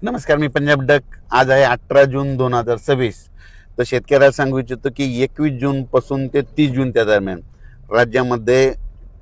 नमस्कार, मी पंजाब डक. आज आहे 18 जून 2026. तर शेतकऱ्याला सांगू इच्छितो की 21 जून पासून ते 30 जून त्या दरम्यान राज्यामध्ये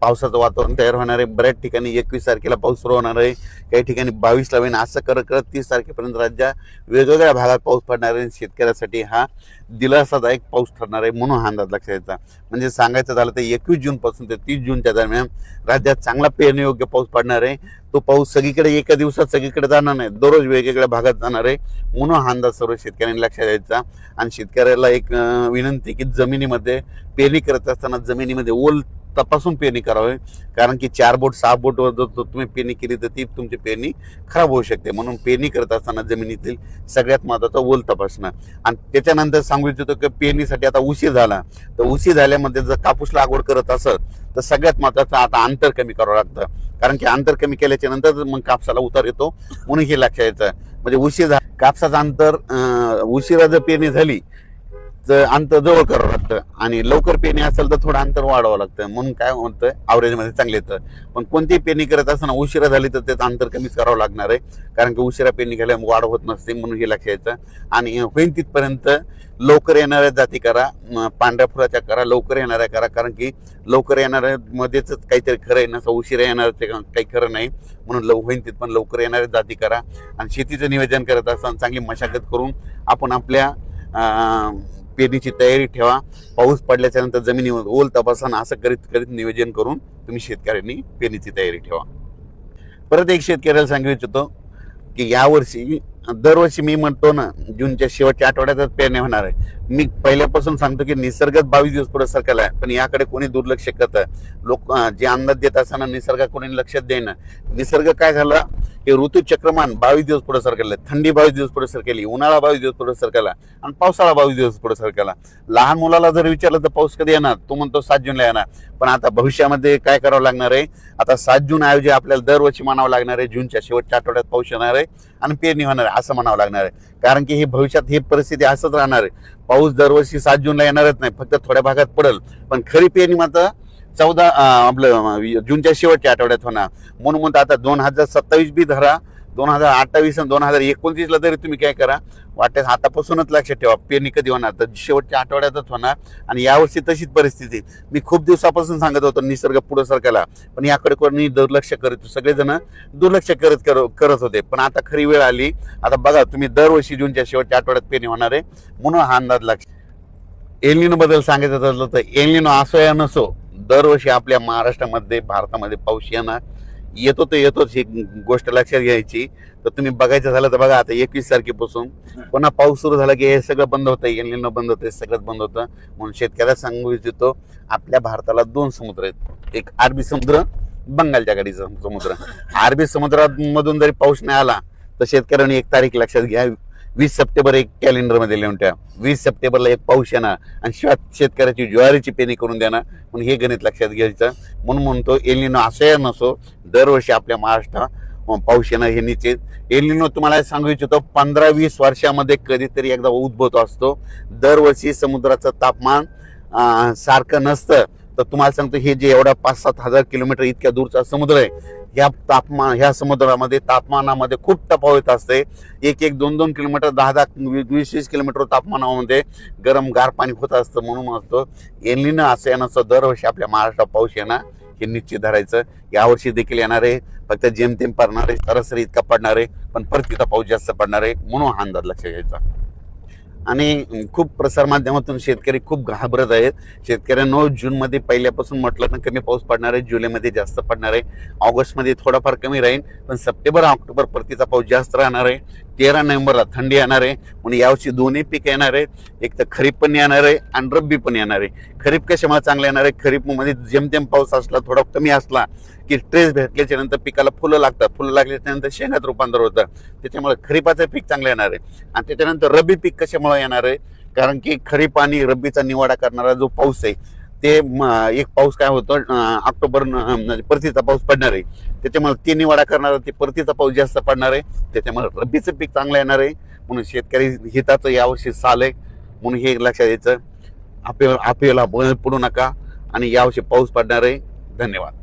पावसाचं वातावरण तयार होणार आहे. बऱ्याच ठिकाणी 21 तारखेला पाऊस सुरू होणार आहे, काही ठिकाणी 22ला होईल. असं करत करत 30 तारखेपर्यंत राज्यात वेगवेगळ्या भागात पाऊस पडणार आहे. शेतकऱ्यासाठी हा दिलासादायक पाऊस ठरणार आहे, म्हणून हा अंदाज लक्षात घ्यायचा. म्हणजे सांगायचं झालं तर 21 जून पासून ते 30 जूनच्या दरम्यान राज्यात चांगला पेरणीयोग्य पाऊस पडणार आहे. तो पाऊस सगळीकडे एका दिवसात सगळीकडे जाणार नाही, दररोज वेगवेगळ्या भागात जाणार आहे, म्हणून हा अंदाज सर्व शेतकऱ्यांनी लक्षात द्यायचा. आणि शेतकऱ्याला एक विनंती की जमिनीमध्ये पेरणी करत असताना जमिनीमध्ये ओल तपासून पेरणी करावी, कारण की 4 बोट 6 बोटवर जर तुम्ही पेरणी केली तर ती तुमची पेरणी खराब होऊ शकते. म्हणून पेरणी करत असताना जमिनीतील सगळ्यात महत्त्वाचा ओल तपासणं. आणि त्याच्यानंतर सांगू इच्छितो की पेरणीसाठी आता उशीर झाला, तर उशीर झाल्यामध्ये जर कापूस लागवड करत असत तर सगळ्यात महत्त्वाचं आता अंतर कमी करावं लागतं, कारण की अंतर कमी केल्याच्या नंतर मग कापसाला उतार येतो, म्हणून हे लक्षात यायचं. म्हणजे उशीर झाला कापसाचं अंतर उशिरा जर पेरणी झाली तर अंतर जवळ करावं लागतं, आणि लवकर पेरणी असेल तर थोडं अंतर वाढवावं लागतं. म्हणून काय होतं, ॲव्हरेजमध्ये चांगले येतं. पण कोणतीही पेरणी करत असताना उशिरा झाली तर त्याचं अंतर कमीच करावं लागणार आहे, कारण की उशिरा पेरणी केल्यामुळे वाढ होत नसते, म्हणून हे लक्षात यायचं. आणि होईल तिथपर्यंत लवकर येणाऱ्या जाती करा, पांढऱ्या फुलाच्या करा, लवकर येणाऱ्या करा, कारण की लवकर येणाऱ्यामध्येच काहीतरी खरं आहे, नसं उशिरा येणारं ते काही खरं नाही. म्हणून होईल तिथपर्यंत लवकर येणाऱ्या जाती करा. आणि शेतीचं नियोजन करत असताना चांगली मशागत करून आपण आपल्या पेरणीची तयारी ठेवा. पाऊस पडल्याच्या नंतर जमिनीवर ओल तपासणं असं करीत करीत नियोजन करून तुम्ही शेतकऱ्यांनी पेरणीची तयारी ठेवा. परत एक शेतकऱ्याला सांगू इच्छितो की यावर्षी दरवर्षी मी म्हणतो ना, जूनच्या शेवटच्या आठवड्यातच पेरणी होणार आहे. मी पहिल्यापासून सांगतो की निसर्गात 22 दिवस पुढे सरकला आहे, पण याकडे कोणी दुर्लक्ष करतं. लोक जे अंदाज देत असताना निसर्गात कोणी लक्षात देईना. निसर्ग काय झाला की ऋतुचक्रमान 22 दिवस पुढे सरकले, थंडी 22 दिवस पुढे सरकली, उन्हाळा 22 दिवस पुढे सरकला, आणि पावसाळा 22 दिवस पुढे सरकला. लहान मुलाला जर विचारलं तर पाऊस कधी येणार, तो म्हणतो 7 जूनला येणार. पण आता भविष्यामध्ये काय करावं लागणार आहे, आता 7 जून ऐवजी आपल्याला दरवर्षी म्हणावं लागणार आहे जूनच्या शेवटच्या आठवड्यात पाऊस येणार आहे आणि पेरणी होणार आहे असं म्हणावं लागणार आहे. कारण की हे भविष्यात ही परिस्थिती असंच राहणार आहे. पाऊस दरवर्षी 7 जूनला येणारच नाही, फक्त थोड्या भागात पडेल, पण खरी पेरणी मात्र 14 आपलं जूनच्या शेवटच्या आठवड्यात होणार. म्हणून आता 2027 बी धरा, 2028 आणि 2029ला तरी तुम्ही काय करा, वाटेल आतापासूनच लक्षात ठेवा पेरणी कधी होणार, तर शेवटच्या आठवड्यातच होणार. आणि यावर्षी तशीच परिस्थिती. मी खूप दिवसापासून सांगत होतो निसर्ग पुढे सरकायला, पण याकडे कोणी दुर्लक्ष करत, सगळेजण दुर्लक्ष करत होते. पण आता खरी वेळ आली. आता बघा तुम्ही, दरवर्षी जूनच्या शेवटच्या आठवड्यात पेरणी होणार आहे, म्हणून हा अंदाज लक्ष. एल बद्दल सांगायचं असलं तर एल असो या नसो, दरवर्षी आपल्या महाराष्ट्रामध्ये भारतामध्ये पाऊस येतो तर येतोच, ही गोष्ट लक्षात घ्यायची. तर तुम्ही बघायचं झालं तर बघा, आता 21 तारखेपासून पुन्हा पाऊस सुरू झाला की हे सगळं बंद होतं, एल बंद होतं, सगळंच बंद होतं. म्हणून शेतकऱ्याला सांगू इच्छितो, आपल्या भारताला 2 समुद्र आहेत, एक अरबी समुद्र, बंगालच्या खाडीचा समुद्र. अरबी समुद्रामधून जरी पाऊस नाही आला तर शेतकऱ्यांनी एक तारीख लक्षात घ्या, 20 सप्टेंबर एक कॅलेंडरमध्ये लिहून ठेवा. 20 सप्टेंबरला एक पाऊस येणार आणि शेतकऱ्याची ज्वारीची पेरणी करून देणार, म्हणून हे गणित लक्षात घ्यायचं. म्हणून म्हणतो एल असं नसो, दरवर्षी आपल्या महाराष्ट्रात पाऊस येणं हे निश्चित. एल तुम्हाला सांगू इच्छितो, 15-20 वर्षामध्ये कधीतरी एकदा उद्भवतो असतो. दरवर्षी समुद्राचं तापमान सारखं नसतं. तर तुम्हाला सांगतो, हे जे एवढा 5-7 हजार किलोमीटर इतक्या दूरचा समुद्र आहे, ह्या समुद्रामध्ये तापमानामध्ये खूप तफावत असते. 1-1, 2-2 किलोमीटर, 10-10, 20-20 किलोमीटर तापमानामध्ये गरम गार पाणी होत असतं. म्हणून म्हणतो एल असं येणं दरवर्षी आपल्या महाराष्ट्रात पाऊस येणार हे निश्चित धरायचं. यावर्षी देखील येणार आहे, फक्त जेमतेम पडणार आहे, सरासरी इतका पडणार आहे, पण परत तिथं पाऊस जास्त पडणार आहे, म्हणून हा अंदाज लक्षात घ्यायचा. आणि खूप प्रसारमाध्यमातून शेतकरी खूप घाबरत आहेत. शेतकऱ्यांनो, जूनमध्ये पहिल्यापासून म्हटलं तर कमी पाऊस पडणार आहे, जुलैमध्ये जास्त पडणार आहे, ऑगस्टमध्ये थोडाफार कमी राहील, पण सप्टेंबर ऑक्टोबर परतीचा पाऊस जास्त राहणार आहे. 13 नोव्हेंबरला थंडी येणार आहे. म्हणून यावर्षी दोन्ही पीक येणार आहे, एक तर खरीप पण येणार आहे आणि रब्बी पण येणार आहे. खरीप कशामुळे चांगलं येणार आहे, खरीपमध्ये जेमतेम पाऊस असला, थोडा कमी असला की ट्रेस भेटल्याच्या नंतर पिकाला फुलं लागतात, फुलं लागल्याच्या नंतर शेंगात रूपांतर होतं. त्याच्यामुळे खरीपाचं पीक चांगलं येणार आहे. आणि त्याच्यानंतर रब्बी पीक कशामुळे येणार आहे, कारण की खरीप आणि रब्बीचा निवाडा करणारा जो पाऊस आहे, ते एक पाऊस काय होतं, ऑक्टोबर परतीचा पाऊस पडणार आहे, त्याच्यामुळे ते निवाडा करणारा ते परतीचा पाऊस जास्त पडणार आहे, त्याच्यामुळे रब्बीचं पीक चांगलं येणार आहे. म्हणून शेतकरी हिताचं यावर्षी साल आहे, म्हणून हे लक्षात द्यायचं. आपल्याला बळ पडू नका, आणि यावर्षी पाऊस पडणार आहे. धन्यवाद.